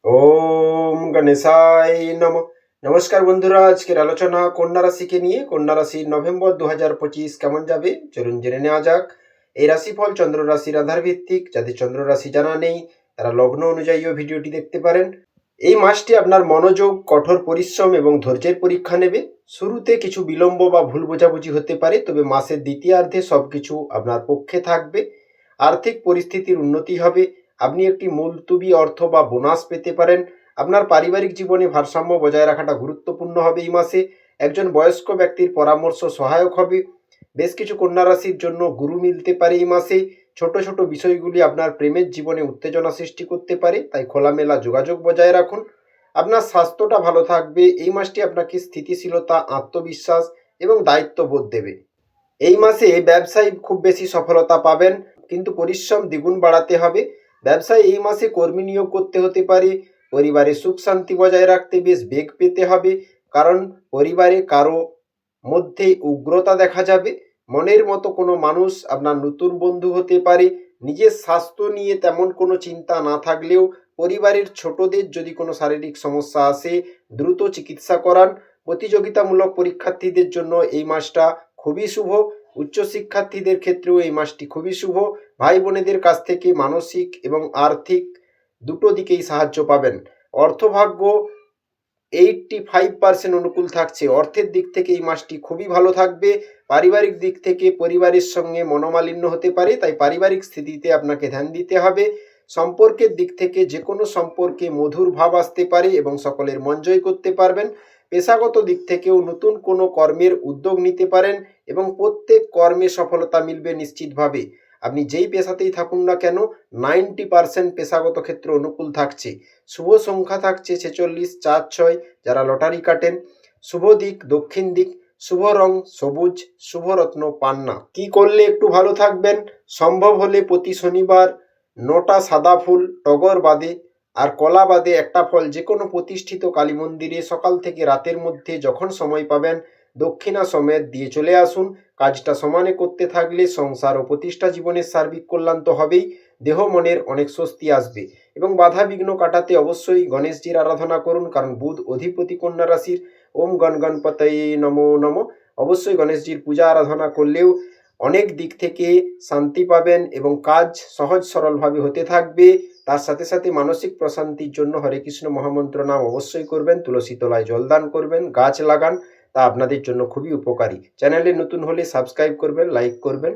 ওম গণেশায় নমঃ। নমস্কার বন্ধুরা, আজকের আলোচনা কন্যা রাশিকে নিয়ে। কন্যা রাশির নভেম্বর 2025 কেমন যাবে চলুন জেনে নেওয়া যাক। এই রাশিফল চন্দ্র রাশির আধার ভিত্তিক। যাদের চন্দ্র রাশি জানা নেই তারা লগ্ন অনুযায়ীও ভিডিওটি দেখতে পারেন। এই মাসটি আপনার মনোযোগ, কঠোর পরিশ্রম এবং ধৈর্যের পরীক্ষা নেবে। শুরুতে কিছু বিলম্ব বা ভুল বোঝাবুঝি হতে পারে, তবে মাসের দ্বিতীয়ার্ধে সবকিছু আপনার পক্ষে থাকবে। আর্থিক পরিস্থিতির উন্নতি হবে। আপনি একটি মুলতুবি অর্থ বা বোনাস পেতে পারেন। আপনার পারিবারিক জীবনে ভারসাম্য বজায় রাখাটা গুরুত্বপূর্ণ হবে এই মাসে। একজন বয়স্ক ব্যক্তির পরামর্শ সহায়ক হবে। বেশ কিছু কন্যা রাশির জন্য গুরু মিলতে পারে এই মাসে। ছোট ছোট বিষয়গুলি আপনার প্রেমের জীবনে উত্তেজনা সৃষ্টি করতে পারে, তাই খোলামেলা যোগাযোগ বজায় রাখুন। আপনার স্বাস্থ্যটা ভালো থাকবে। এই মাসটি আপনাকে স্থিতিশীলতা, আত্মবিশ্বাস এবং দায়িত্ববোধ দেবে। এই মাসে ব্যবসায় খুব বেশি সফলতা পাবেন, কিন্তু পরিশ্রম দ্বিগুণ বাড়াতে হবে। ব্যবসায় এই মাসে কর্মী নিয়োগ করতে হতে পারে। পরিবারে সুখ শান্তি বজায় রাখতে বেশ বেগ পেতে হবে, কারণ পরিবারে কারো মধ্যে উগ্রতা দেখা যাবে। মনের মতো কোনো মানুষ আপনার নতুন বন্ধু হতে পারে। নিজের স্বাস্থ্য নিয়ে তেমন কোনো চিন্তা না থাকলেও পরিবারের ছোটদের যদি কোনো শারীরিক সমস্যা আসে, দ্রুত চিকিৎসা করান। প্রতিযোগিতামূলক পরীক্ষার্থীদের জন্য এই মাসটা খুবই শুভ। উচ্চশিক্ষার্থীদের ক্ষেত্রেও এই মাসটি খুবই শুভ। ভাই বোনেদের কাছ থেকে মানসিক এবং আর্থিক দুটো দিকেই সাহায্য পাবেন। অর্থভাগ্য 85% অনুকূল থাকছে। অর্থের দিক থেকে এই মাসটি খুবই ভালো থাকবে। পারিবারিক দিক থেকে পরিবারের সঙ্গে মনোমালিন্য হতে পারে, তাই পারিবারিক স্থিতিতে আপনাকে ধ্যান দিতে হবে। সম্পর্কের দিক থেকে যে কোনো সম্পর্কে মধুর ভাব আসতে পারে এবং সকলের মন জয় করতে পারবেন। পেশাগত দিক থেকেও নতুন কোনো কর্মের উদ্যোগ নিতে পারেন এবং প্রত্যেক কর্মে সফলতা মিলবে নিশ্চিতভাবে। আপনি যেই পেশাতেই থাকুন না কেন, 90% পেশাগত ক্ষেত্রে অনুকূল থাকছে। শুভ সংখ্যা থাকছে 46, 4, 6। যারা লটারি কাটেন, শুভ দিক দক্ষিণ দিক, শুভ রং সবুজ, শুভ রত্ন পান্না। কি করলে একটু ভালো থাকবেন? সম্ভব হলে প্রতি শনিবার 9টা সাদা ফুল, টগর বাদে আর কলা বাদে একটা ফল যে কোনো প্রতিষ্ঠিত কালী মন্দিরে সকাল থেকে রাতের মধ্যে যখন সময় পাবেন দক্ষিণা সমেত দিয়ে চলে আসুন। কাজটা সমানে করতে থাকলে সংসার ও প্রতিষ্ঠা জীবনের সার্বিক কল্যাণ তো হবেই, দেহ মনের অনেক স্বস্তি আসবে। এবং বাধা বিঘ্ন কাটাতে অবশ্যই গণেশজির আরাধনা করুন, কারণ বুধ অধিপতি কন্যা রাশির। ওম গণপতয়ে নমো নমঃ। অবশ্যই গণেশজির পূজা আরাধনা করলেও অনেক দিক থেকে শান্তি পাবেন এবং কাজ সহজ সরলভাবে হতে থাকবে। তার সাথে সাথে মানসিক প্রশান্তির জন্য হরে কৃষ্ণ মহামন্ত্র নাম অবশ্যই করবেন। তুলসী তলায় জলদান করবেন, গাছ লাগান, তা আপনাদের জন্য খুবই উপকারী। চ্যানেলে নতুন হলে সাবস্ক্রাইব করবেন, লাইক করবেন।